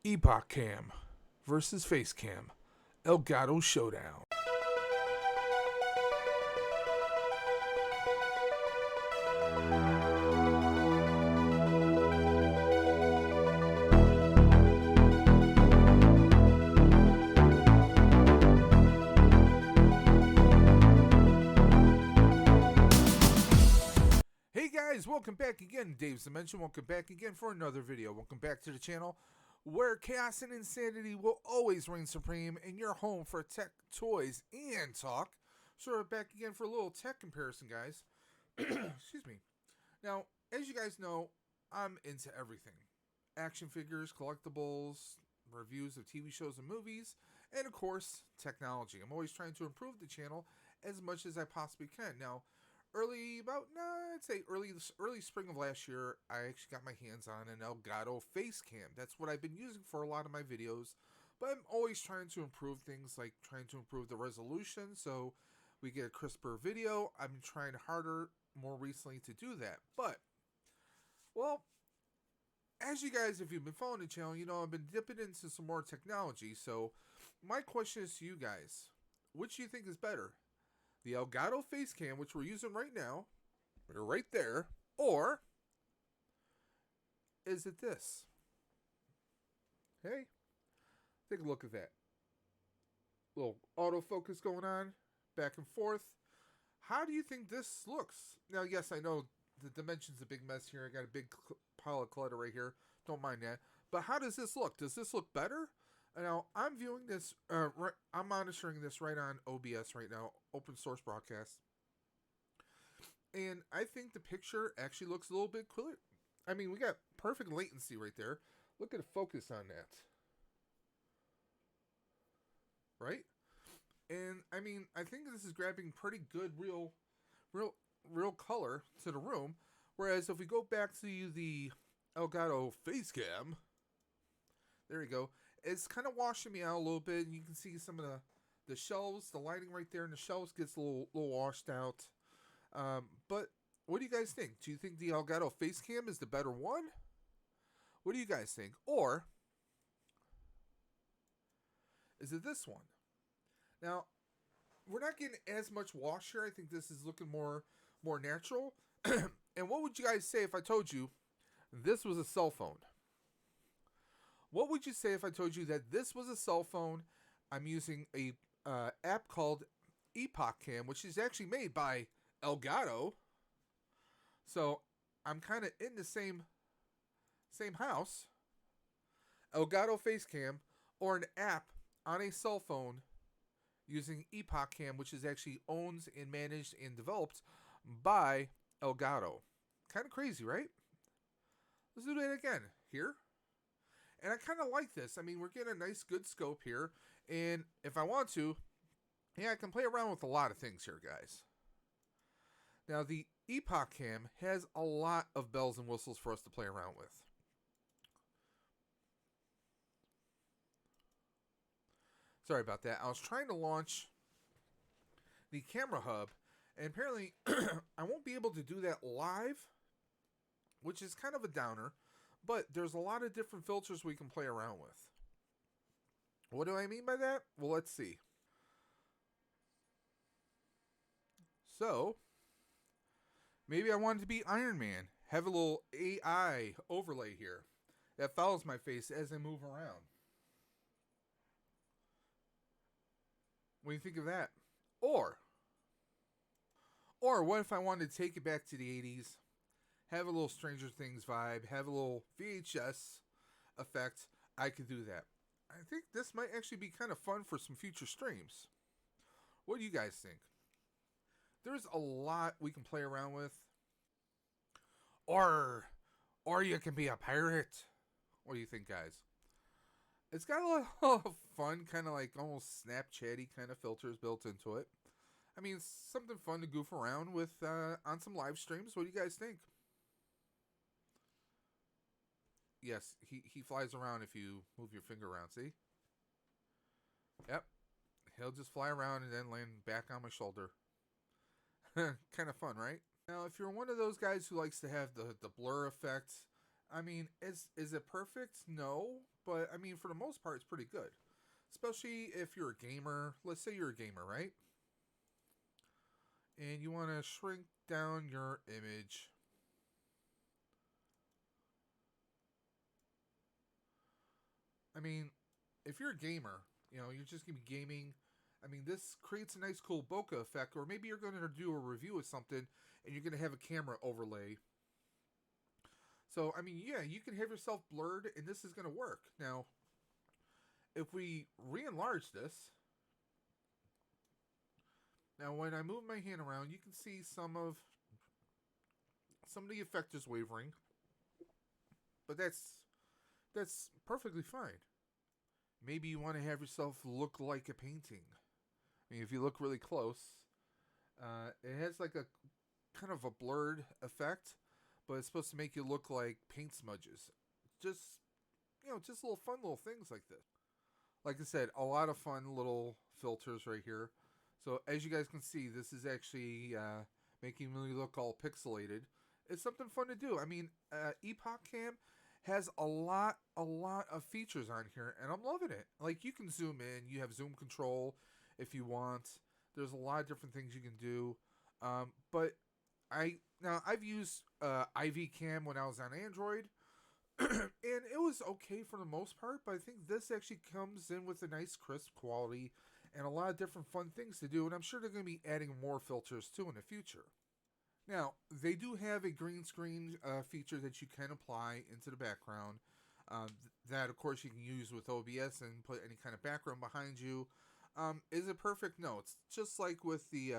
Epoccam versus Facecam. Elgato Showdown. Hey guys, welcome back again. Dave's Dimension. Welcome back again for another video. Welcome back to the channel where chaos and insanity will always reign supreme in your home for tech, toys, and talk. So we're back again for a little tech comparison, guys. Excuse me. Now, as you guys know, I'm into everything. Action figures, collectibles, reviews of TV shows and movies, and of course, technology. I'm always trying to improve the channel as much as I possibly can. Now, early spring of last year, I actually got my hands on an Elgato Facecam. That's what I've been using for a lot of my videos, but I'm always trying to improve things, like trying to improve the resolution so we get a crisper video. I've been trying harder more recently to do that, but, well, as you guys, if you've been following the channel, you know I've been dipping into some more technology, so my question is to you guys, which do you think is better? The Elgato Facecam, which we're using right now, right there, or is it this? Hey, take a look at that. Little autofocus going on, back and forth. How do you think this looks? Now, yes, I know the dimension's a big mess here. I got a big pile of clutter right here. Don't mind that. But how does this look? Does this look better? Now, I'm viewing this, I'm monitoring this right on OBS right now, open source broadcast. And I think the picture actually looks a little bit clearer. I mean, we got perfect latency right there. Look at the focus on that. Right? And, I mean, I think this is grabbing pretty good real color to the room. Whereas if we go back to the Elgato Facecam, there you go. It's kind of washing me out a little bit. You can see some of the shelves, the lighting right there in the shelves gets a little washed out. But what do you guys think? Do you think the Elgato Facecam is the better one? What do you guys think? Or is it this one? Now, we're not getting as much wash here. I think this is looking more natural. And what would you guys say if I told you this was a cell phone? What would you say if I told you that this was a cell phone? I'm using a app called Epoccam, which is actually made by Elgato. So I'm kind of in the same house. Elgato Facecam, or an app on a cell phone using Epoccam, which is actually owned and managed and developed by Elgato. Kind of crazy, right? Let's do that again here. And I kind of like this. I mean, we're getting a nice, good scope here. And if I want to, yeah, I can play around with a lot of things here, guys. Now, the Epoccam has a lot of bells and whistles for us to play around with. Sorry about that. I was trying to launch the camera hub, and apparently I won't be able to do that live, which is kind of a downer. But there's a lot of different filters we can play around with. What do I mean by that? Well, let's see. So, maybe I wanted to be Iron Man. Have a little AI overlay here that follows my face as I move around. What do you think of that? Or what if I wanted to take it back to the 80s? Have a little Stranger Things vibe, have a little VHS effect, I could do that. I think this might actually be kind of fun for some future streams. What do you guys think? There's a lot we can play around with. Or you can be a pirate. What do you think, guys? It's got a lot of fun, kind of like almost Snapchatty kind of filters built into it. I mean, it's something fun to goof around with on some live streams. What do you guys think? Yes, he flies around if you move your finger around, see? Yep. He'll just fly around and then land back on my shoulder. Kind of fun, right? Now, if you're one of those guys who likes to have the blur effect I mean, is it perfect? No, but I mean, for the most part, it's pretty good. Especially if you're a gamer. Let's say you're a gamer, right? And you want to shrink down your image. I mean, if you're a gamer, you're just gonna be gaming. I mean, this creates a nice, cool bokeh effect, or maybe you're going to do a review of something and you're going to have a camera overlay. So, I mean, yeah, you can have yourself blurred, and this is going to work. Now, if we re-enlarge this, now when I move my hand around, you can see some of the effect is wavering, but that's perfectly fine. Maybe you want to have yourself look like a painting. I mean, if you look really close, it has like a kind of a blurred effect, but it's supposed to make you look like paint smudges. Just just little fun little things like this. Like I said, a lot of fun little filters right here. So as you guys can see, this is actually making me look all pixelated. It's something fun to do. I mean, Epoccam has a lot of features on here, and I'm loving it. Like, you can zoom in, you have zoom control if you want. There's a lot of different things you can do. But I've used IV Cam when I was on Android, and it was okay for the most part. But I think this actually comes in with a nice crisp quality and a lot of different fun things to do. And I'm sure they're going to be adding more filters too in the future. Now, they do have a green screen feature that you can apply into the background. That, of course, you can use with OBS and put any kind of background behind you. Is it perfect? No. It's just like with the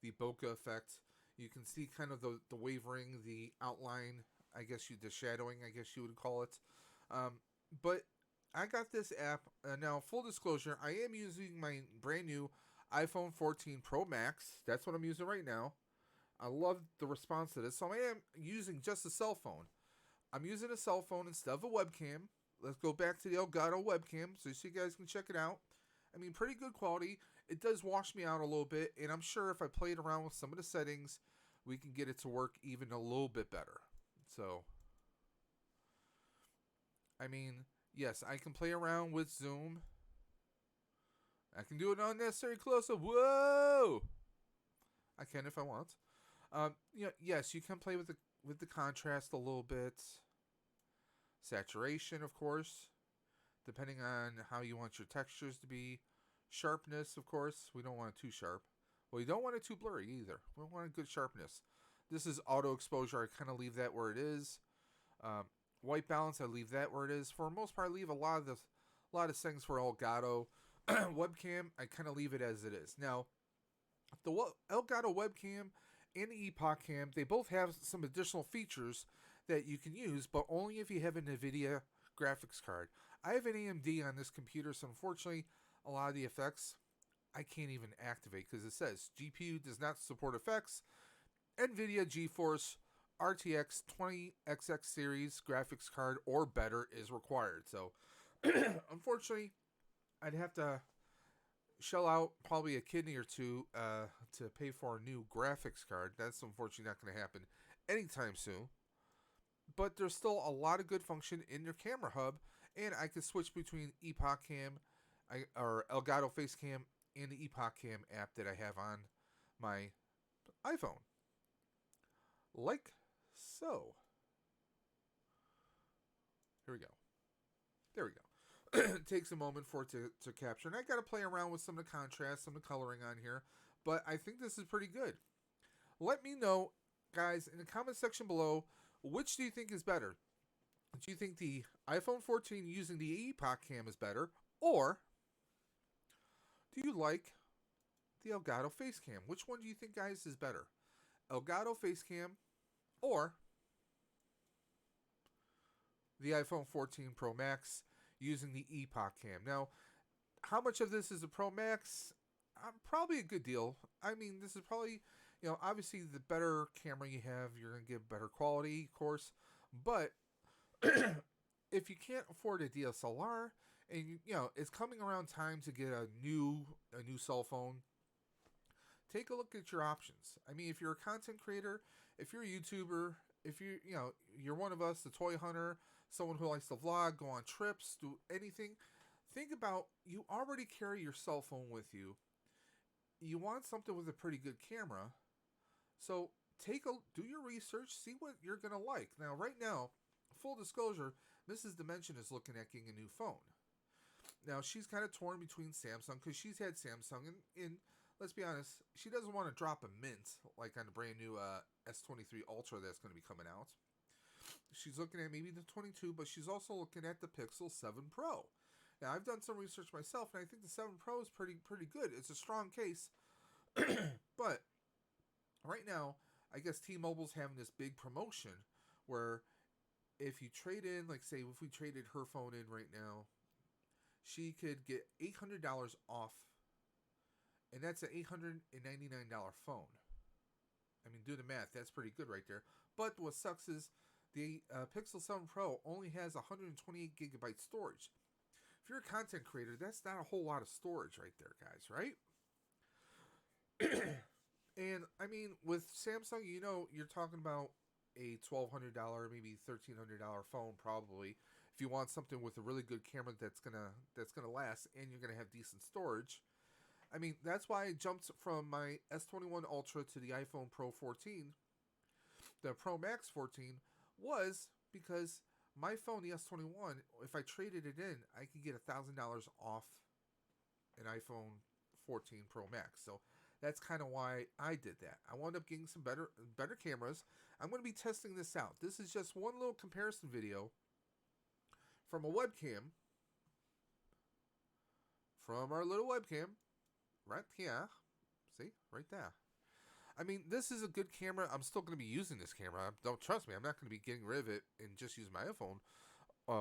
bokeh effect. You can see kind of the wavering, the outline, the shadowing, I guess you would call it. But I got this app. Now, full disclosure, I am using my brand new iPhone 14 Pro Max. That's what I'm using right now. I love the response to this. So I am using just a cell phone. I'm using a cell phone instead of a webcam. Let's go back to the Elgato webcam so you guys can check it out. I mean, pretty good quality. It does wash me out a little bit, and I'm sure if I played around with some of the settings, we can get it to work even a little bit better. So, I mean, yes, I can play around with zoom. I can do an unnecessary close-up. Whoa! I can if I want. Yes, you can play with the contrast a little bit. Saturation, of course, depending on how you want your textures to be. Sharpness, of course, we don't want it too sharp. Well, you don't want it too blurry either. We want a good sharpness. This is auto exposure. I kind of leave that where it is. White balance, I leave that where it is. For the most part, I leave a lot of settings for Elgato. Webcam, I kind of leave it as it is. Now, the Elgato webcam and the Epoccam, they both have some additional features that you can use, but only if you have a NVIDIA graphics card. I have an AMD on this computer, so unfortunately, a lot of the effects I can't even activate because it says GPU does not support effects. NVIDIA GeForce RTX 20XX series graphics card or better is required. So, unfortunately, I'd have to shell out probably a kidney or two to pay for a new graphics card. That's unfortunately not going to happen anytime soon. But there's still a lot of good function in your camera hub, and I can switch between Epoccam or Elgato Facecam and the Epoccam app that I have on my iPhone. Like so. Here we go. There we go. It takes a moment for it to capture. And I got to play around with some of the contrast, some of the coloring on here. But I think this is pretty good. Let me know, guys, in the comment section below, which do you think is better? Do you think the iPhone 14 using the Epoccam is better? Or do you like the Elgato Facecam? Which one do you think, guys, is better? Elgato Facecam or the iPhone 14 Pro Max using the Epoccam? Now, how much of this is a Pro Max? Probably a good deal. I mean, this is probably, obviously the better camera you have, you're going to get better quality, of course. But if you can't afford a DSLR and, it's coming around time to get a new cell phone, take a look at your options. I mean, if you're a content creator, if you're a YouTuber, if you're one of us, the toy hunter, someone who likes to vlog, go on trips, do anything, think about, you already carry your cell phone with you. You want something with a pretty good camera. So do your research, see what you're going to like. Now, right now, full disclosure, Mrs. Dimension is looking at getting a new phone. Now, she's kind of torn between Samsung, because she's had Samsung, and let's be honest, she doesn't want to drop a mint, like on the brand new S23 Ultra that's going to be coming out. She's looking at maybe the 22, but she's also looking at the Pixel 7 Pro. Now, I've done some research myself, and I think the 7 Pro is pretty good. It's a strong case. But right now, I guess T-Mobile's having this big promotion where if you trade in, like say if we traded her phone in right now, she could get $800 off, and that's an $899 phone. I mean, do the math. That's pretty good right there. But what sucks is the Pixel 7 Pro only has 128 gigabyte storage. If you're a content creator, that's not a whole lot of storage right there, guys, right? And, I mean, with Samsung, you're talking about a $1,200, maybe $1,300 phone probably. If you want something with a really good camera that's gonna last, and you're gonna have decent storage. I mean, that's why I jumped from my S21 Ultra to the iPhone Pro 14. The Pro Max 14 was because my phone, the S21, if I traded it in, I could get $1,000 off an iPhone 14 Pro Max. So that's kind of why I did that. I wound up getting some better cameras. I'm going to be testing this out. This is just one little comparison video from a webcam. From our little webcam. Right here. See? Right there. I mean, this is a good camera. I'm still going to be using this camera. Don't trust me. I'm not going to be getting rid of it and just use my iPhone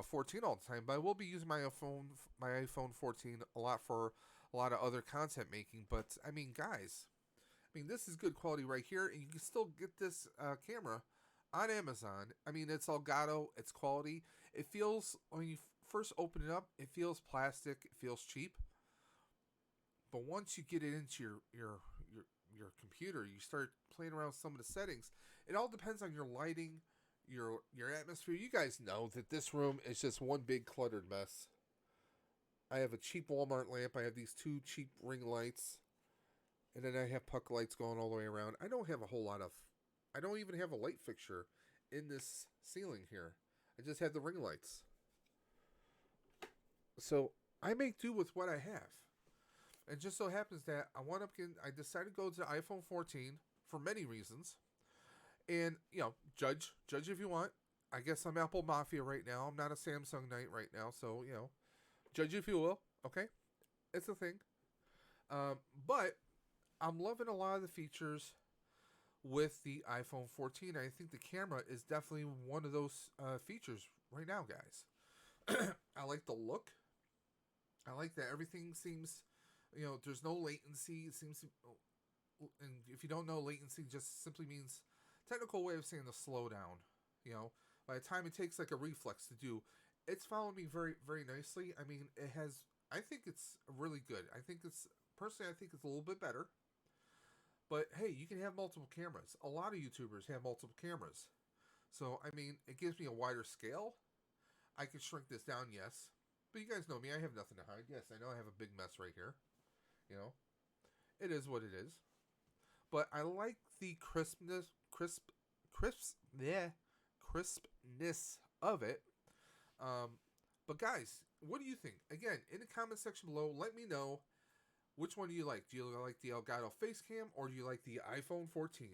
14 all the time. But I will be using my iPhone 14 a lot for a lot of other content making. But, I mean, guys, this is good quality right here. And you can still get this camera on Amazon. I mean, it's Elgato. It's quality. It feels, when you first open it up, it feels plastic. It feels cheap. But once you get it into your computer, you start playing around with some of the settings. It all depends on your lighting, your atmosphere. You guys know that this room is just one big cluttered mess. I have a cheap Walmart lamp. I have these two cheap ring lights. And then I have puck lights going all the way around. I don't even have a light fixture in this ceiling here. I just have the ring lights. So I make do with what I have. And just so happens that I decided to go to the iPhone 14 for many reasons. And, judge if you want. I guess I'm Apple Mafia right now. I'm not a Samsung Knight right now. So, judge if you will. Okay? It's a thing. But I'm loving a lot of the features with the iPhone 14. I think the camera is definitely one of those features right now, guys. I like the look. I like that everything seems... there's no latency. It seems to, and if you don't know, latency just simply means technical way of saying the slowdown. By the time it takes like a reflex to do, it's following me very, very nicely. I mean, I think it's really good. Personally, I think it's a little bit better. But hey, you can have multiple cameras. A lot of YouTubers have multiple cameras. So, I mean, it gives me a wider scale. I can shrink this down, yes. But you guys know me, I have nothing to hide. Yes, I know I have a big mess right here. It is what it is. But I like the crispness of it. But guys, what do you think? Again, in the comment section below, let me know which one do you like. Do you like the Elgato Facecam, or do you like the iPhone 14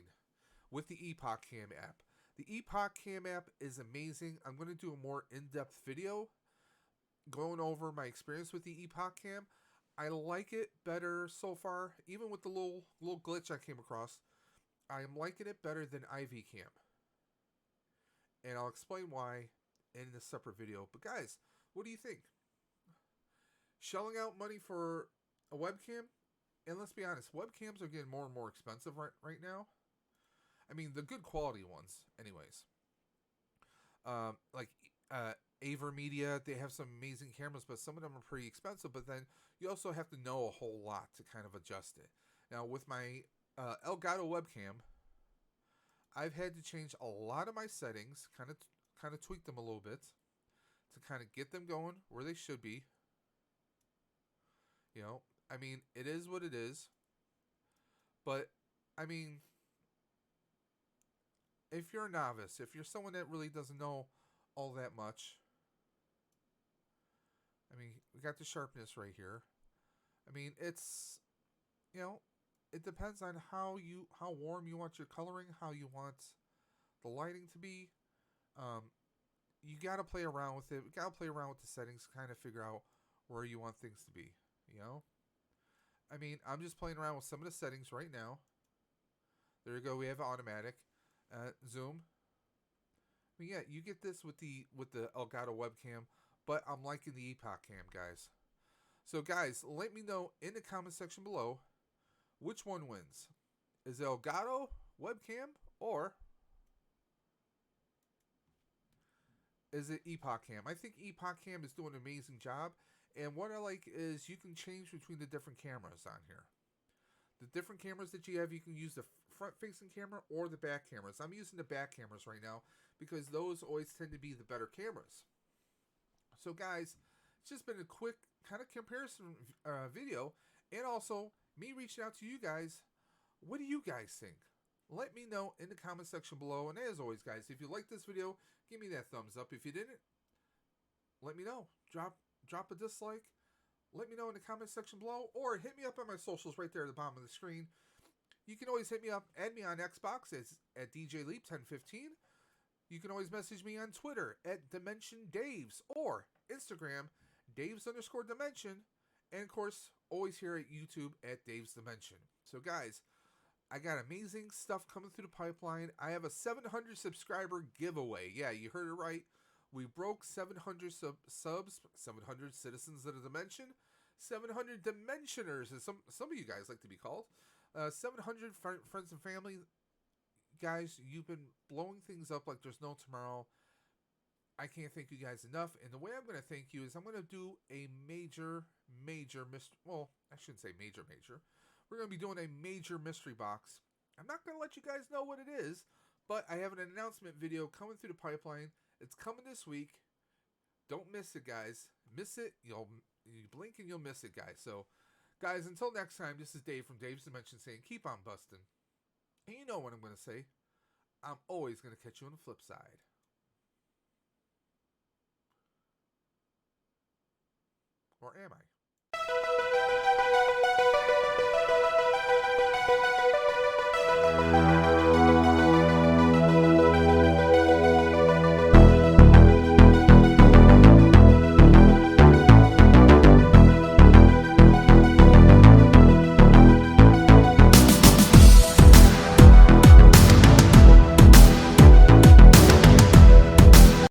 with the Epoccam app? The Epoccam app is amazing. I'm going to do a more in-depth video going over my experience with the Epoccam. I like it better so far, even with the little glitch I came across. I am liking it better than IVCam. And I'll explain why in a separate video. But guys, what do you think? Shelling out money for a webcam? And let's be honest, webcams are getting more and more expensive right now. I mean, the good quality ones, anyways. Like AverMedia, they have some amazing cameras, but some of them are pretty expensive. But then you also have to know a whole lot to kind of adjust it. Now, with my Elgato webcam, I've had to change a lot of my settings, kind of tweak them a little bit to kind of get them going where they should be. You know, I mean, it is what it is. But I mean, if you're a novice, if you're someone that really doesn't know all that much, I mean, we got the sharpness right here. I mean, it's, you know, it depends on how warm you want your coloring, how you want the lighting to be. Um, you got to play around with it. You got to play around with the settings, kind of figure out where you want things to be. You know, I mean, I'm just playing around with some of the settings right now. There you go. We have automatic zoom. I mean, yeah, you get this with the Elgato webcam, but I'm liking the Epoccam, guys. So, guys, let me know in the comment section below which one wins. Is it Elgato webcam or is it Epoccam? I think Epoccam is doing an amazing job. And what I like is you can change between the different cameras on here. The different cameras that you have, you can use the front-facing camera or the back cameras. I'm using the back cameras right now because those always tend to be the better cameras. So, guys, it's just been a quick kind of comparison video, and also me reaching out to you guys. What do you guys think? Let me know in the comment section below. And as always, guys, if you like this video, give me that thumbs up. If you didn't, let me know. Drop a dislike. Let me know in the comment section below, or hit me up on my socials right there at the bottom of the screen. You can always hit me up, add me on Xbox at DJLeap1015. You can always message me on Twitter at DimensionDaves or Instagram Daves_Dimension, and of course, always here at YouTube at Dave's Dimension. So, guys, I got amazing stuff coming through the pipeline. I have a 700 subscriber giveaway. Yeah, you heard it right. We broke 700 subs, 700 citizens of the dimension, 700 dimensioners, as some of you guys like to be called. 700 friends and family. Guys, you've been blowing things up like there's no tomorrow. I can't thank you guys enough. And the way I'm going to thank you is I'm going to do a major mystery. Well, I shouldn't say major. We're going to be doing a major mystery box. I'm not going to let you guys know what it is, but I have an announcement video coming through the pipeline. It's coming this week. Don't miss it, guys. Miss it, you blink and you'll miss it, guys. So, guys, until next time, this is Dave from Dave's Dimension saying keep on busting. And you know what I'm going to say. I'm always going to catch you on the flip side. Or am I?